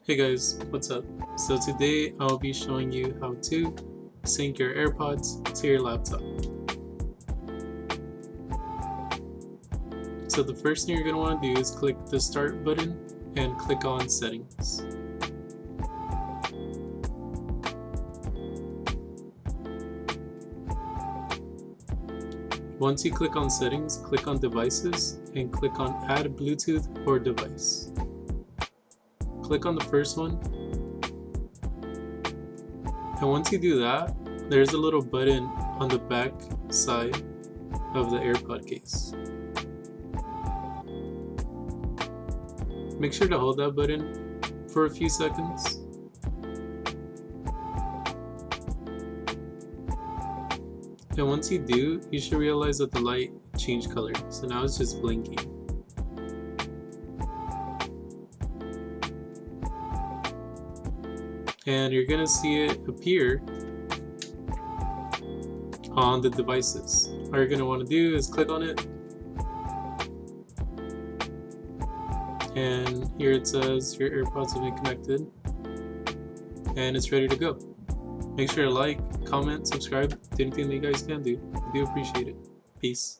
Hey guys, what's up? So today I'll be showing you how to sync your AirPods to your laptop. So the first thing you're going to want to do is click the start button and click on settings. Once you click on settings, click on devices and click on add Bluetooth or device. Click on the first one, and once you do that, there's a little button on the back side of the AirPod case. Make sure to hold that button for a few seconds. And once you do, you should realize that the light changed color, so now it's just blinking. And you're gonna see it appear on the devices. All you're gonna want to do is click on it, and here it says your AirPods have been connected, and it's ready to go. Make sure to like, comment, subscribe, do anything that you guys can do. I do appreciate it. Peace.